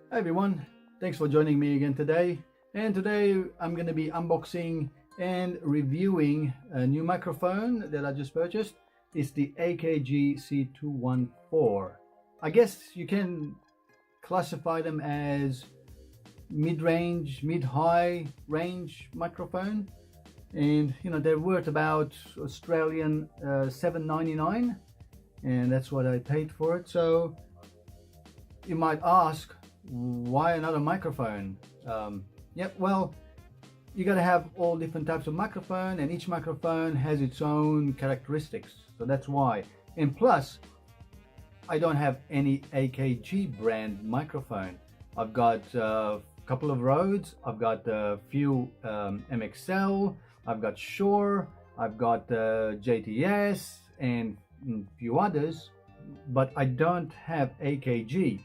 Hi everyone, thanks for joining me again today. And today I'm going to be unboxing and reviewing a new microphone that I just purchased. It's the AKG C214. I guess you can classify them as mid-range, mid-high range microphone. And they're worth about Australian $7.99, and that's what I paid for it. So you might ask, why another microphone? Well, you got to have all different types of microphone, and each microphone has its own characteristics, so that's why. And plus, I don't have any AKG brand microphone. I've got a couple of Rhodes, I've got a few MXL, I've got Shure, I've got JTS and a few others, but I don't have AKG.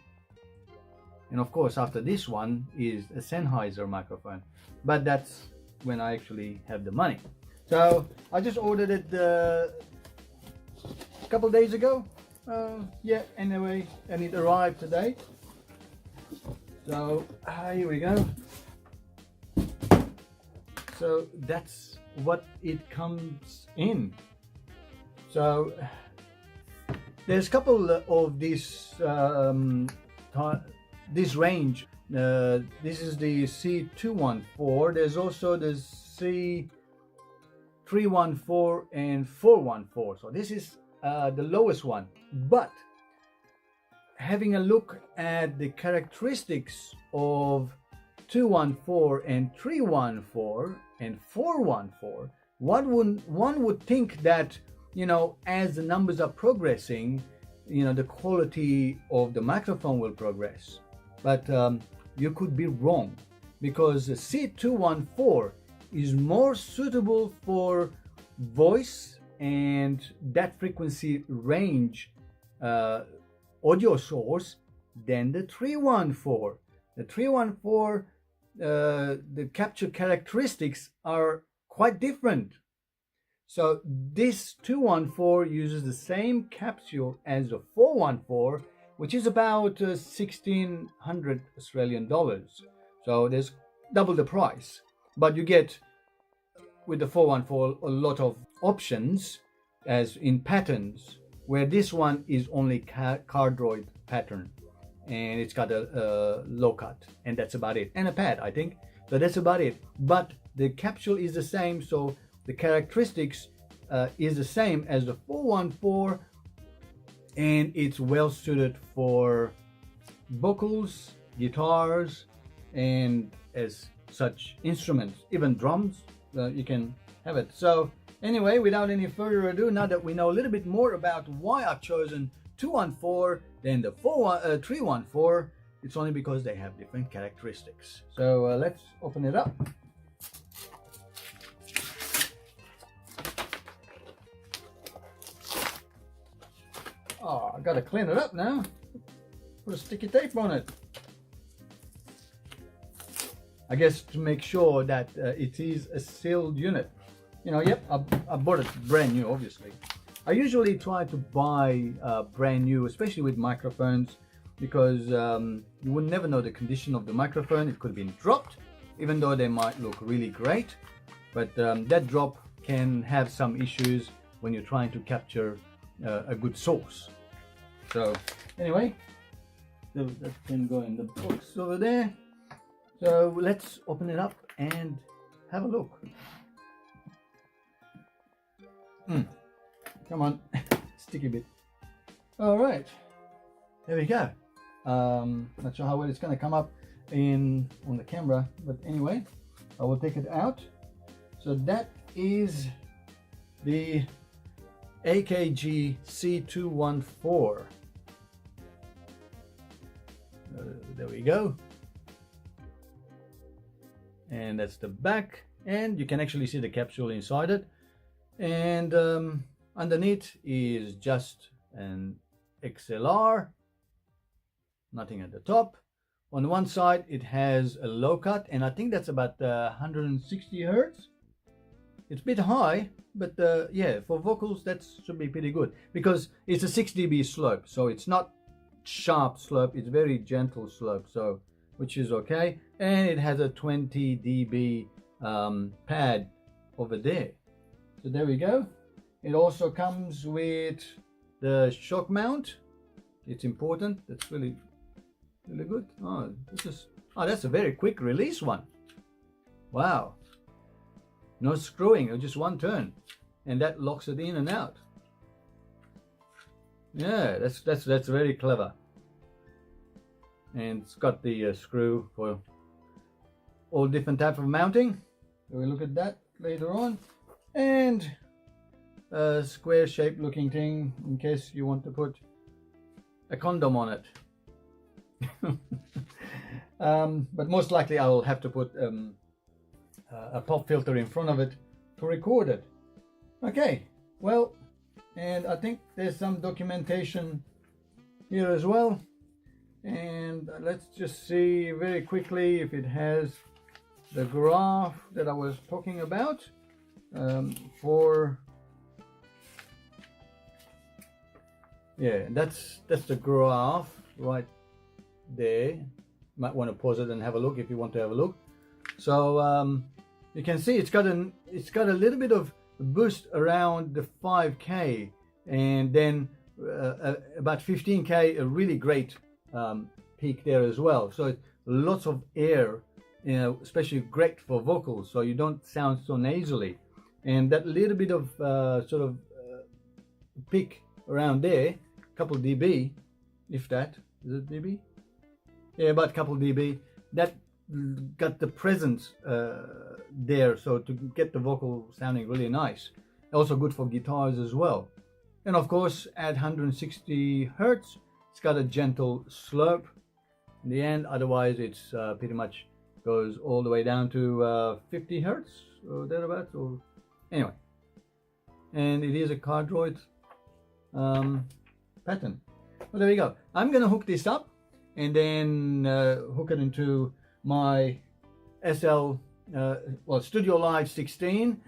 And of course, after this one is a Sennheiser microphone, but that's when I actually have the money. So I just ordered it a couple days ago. Anyway, and it arrived today. So here we go. So that's what it comes in. So there's a couple of these this range. This is the C214. There's also the C314 and 414. So this is the lowest one. But having a look at the characteristics of 214 and 314 and 414, one would think that, as the numbers are progressing, the quality of the microphone will progress. But you could be wrong, because the C214 is more suitable for voice and that frequency range audio source than the 314. The 314, the capture characteristics are quite different. So this 214 uses the same capsule as the 414, which is about 1,600 Australian dollars. So there's double the price. But you get, with the 414, a lot of options as in patterns, where this one is only cardioid pattern, and it's got a low cut, and that's about it, and a pad, I think. So that's about it. But the capsule is the same, so the characteristics is the same as the 414, and it's well suited for vocals, guitars, and as such instruments, even drums. You can have it. So anyway, without any further ado, now that we know a little bit more about why I've chosen 214 than the 314, it's only because they have different characteristics. So let's open it up. Oh, I gotta clean it up now. Put a sticky tape on it. I guess to make sure that it is a sealed unit. Yep, I bought it brand new, obviously. I usually try to buy brand new, especially with microphones, because you would never know the condition of the microphone. It could have been dropped, even though they might look really great. But that drop can have some issues when you're trying to capture a good source. So anyway, so that can go in the box over there. So let's open it up and have a look. Come on, sticky bit. All right, there we go. Not sure how well it's gonna come up on the camera, but anyway, I will take it out. So that is the AKG C214. There we go. And that's the back, and you can actually see the capsule inside it. And underneath is just an XLR, nothing at the top. On one side it has a low cut, and I think that's about 160 hertz. It's a bit high, but yeah, for vocals that should be pretty good, because it's a 6 dB slope, so it's not sharp slope, it's very gentle slope. So which is okay, and it has a 20 dB pad over there. So there we go. It also comes with the shock mount. It's important. That's really good. That's a very quick release one. Wow. No screwing, just one turn, and that locks it in and out. Yeah, that's very clever. And it's got the screw for all different type of mounting. We'll look at that later on. And a square shaped looking thing in case you want to put a condom on it. But most likely I will have to put a pop filter in front of it to record it. Okay, well, and I think there's some documentation here as well. And let's just see very quickly if it has the graph that I was talking about that's the graph right there. Might want to pause it and have a look if you want to have a look. So you can see it's got a little bit of boost around the 5K, and then about 15K, a really great peak there as well. So lots of air, especially great for vocals, so you don't sound so nasally. And that little bit of peak around there, a couple dB, if that is it dB, yeah, about a couple dB, that got the presence there, so to get the vocal sounding really nice. Also good for guitars as well. And of course at 160 hertz it's got a gentle slope in the end, otherwise it's pretty much goes all the way down to 50 hertz or thereabouts, or anyway. And it is a cardioid pattern. Well, there we go. I'm gonna hook this up and then hook it into my Studio Live 16,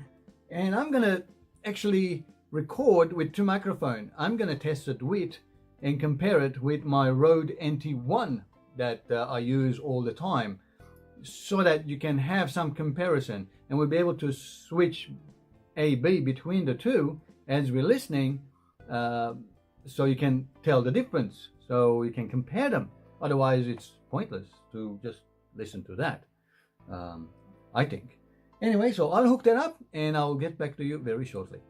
and I'm gonna actually record with two microphones. I'm gonna test it with and compare it with my Rode NT1 that I use all the time, so that you can have some comparison, and we'll be able to switch A/B between the two as we're listening, so you can tell the difference, so you can compare them. Otherwise it's pointless to just listen to that, I think. Anyway, so I'll hook that up and I'll get back to you very shortly.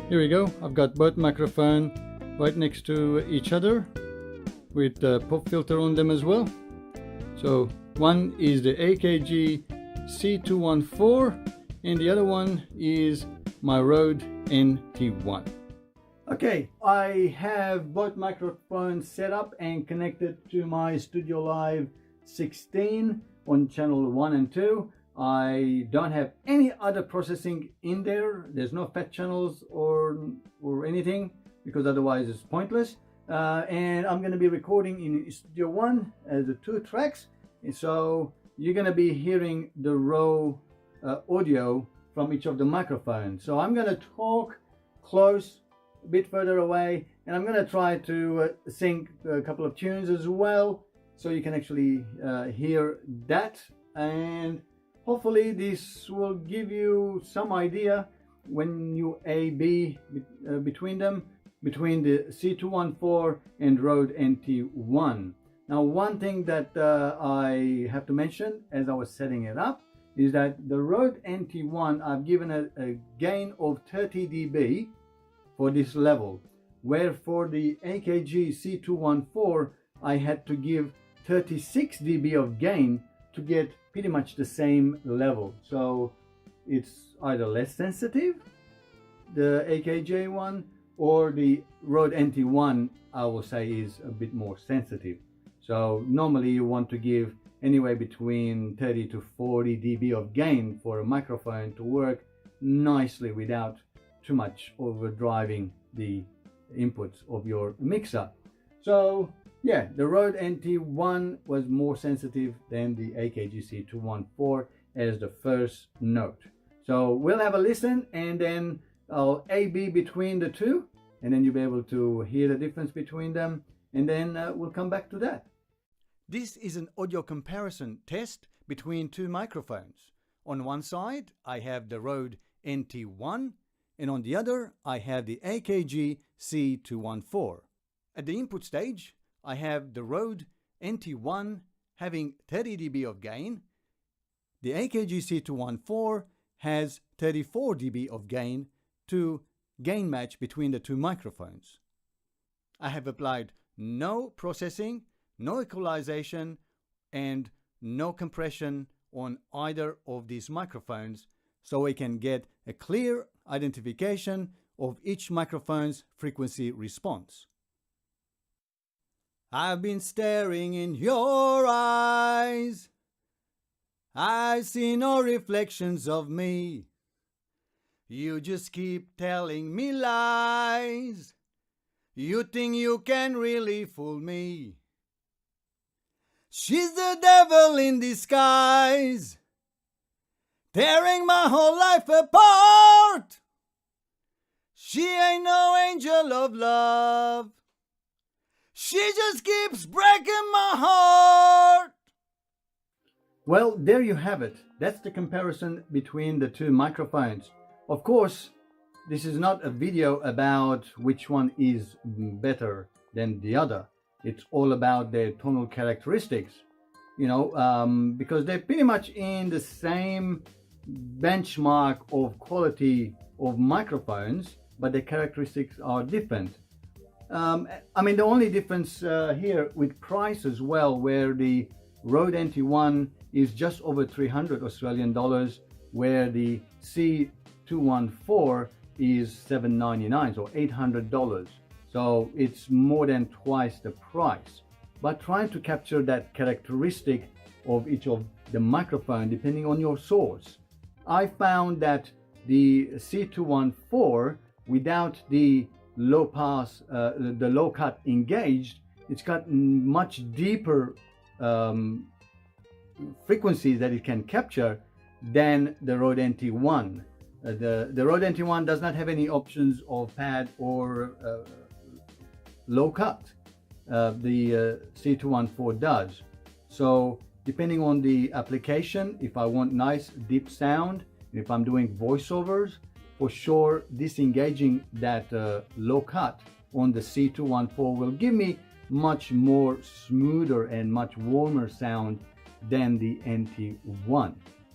Here we go. I've got both microphones right next to each other with the pop filter on them as well. So one is the AKG C214 and the other one is my Rode NT1. Okay, I have both microphones set up and connected to my Studio Live 16 on channel 1 and 2. I don't have any other processing in there. There's no fat channels or anything, because otherwise it's pointless. And I'm going to be recording in Studio 1 as the 2 tracks. And so you're going to be hearing the raw audio from each of the microphones. So I'm going to talk close, a bit further away, and I'm going to try to sing a couple of tunes as well, so you can actually hear that. And hopefully this will give you some idea when you A/B between them, between the C214 and Rode NT1. Now, one thing that I have to mention as I was setting it up is that the Rode NT1, I've given a gain of 30 dB for this level, where for the AKG C214 I had to give 36 dB of gain to get pretty much the same level. So it's either less sensitive, the AKG one, or the Rode NT1 I will say is a bit more sensitive. So normally you want to give anywhere between 30 to 40 dB of gain for a microphone to work nicely without too much overdriving the inputs of your mixer. So yeah, the Rode NT1 was more sensitive than the AKG C214 as the first note. So we'll have a listen and then I'll A/B between the two, and then you'll be able to hear the difference between them, and then we'll come back to that. This is an audio comparison test between two microphones. On one side, I have the Rode NT1, and on the other, I have the AKG C214. At the input stage, I have the Rode NT1 having 30 dB of gain. The AKG C214 has 34 dB of gain to gain match between the two microphones. I have applied no processing, no equalization, and no compression on either of these microphones, so we can get a clear identification of each microphone's frequency response. I've been staring in your eyes. I see no reflections of me. You just keep telling me lies. You think you can really fool me. She's the devil in disguise, tearing my whole life apart. She ain't no angel of love. She just keeps breaking my heart. Well, there you have it. That's the comparison between the two microphones. Of course, this is not a video about which one is better than the other. It's all about their tonal characteristics, because they're pretty much in the same benchmark of quality of microphones, but the characteristics are different. The only difference here with price as well, where the Rode NT1 is just over 300 Australian dollars, where the C214 is $799, so $800. So it's more than twice the price. But trying to capture that characteristic of each of the microphone depending on your source. I found that the C214, without the low pass, the low cut engaged, it's got much deeper frequencies that it can capture than the Rode NT1. The Rode NT1 does not have any options of pad or low cut. The C214 does. So depending on the application, if I want nice deep sound, if I'm doing voiceovers, for sure disengaging that low cut on the C214 will give me much more smoother and much warmer sound than the NT1.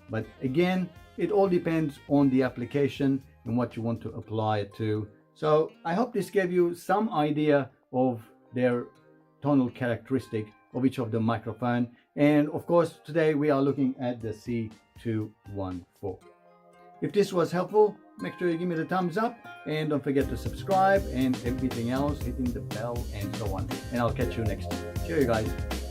But again, it all depends on the application and what you want to apply it to. So I hope this gave you some idea of their tonal characteristic of each of the microphone. And of course, today we are looking at the C214. If this was helpful, make sure you give me the thumbs up and don't forget to subscribe and everything else, hitting the bell and so on. And I'll catch you next time. Cheerio, guys.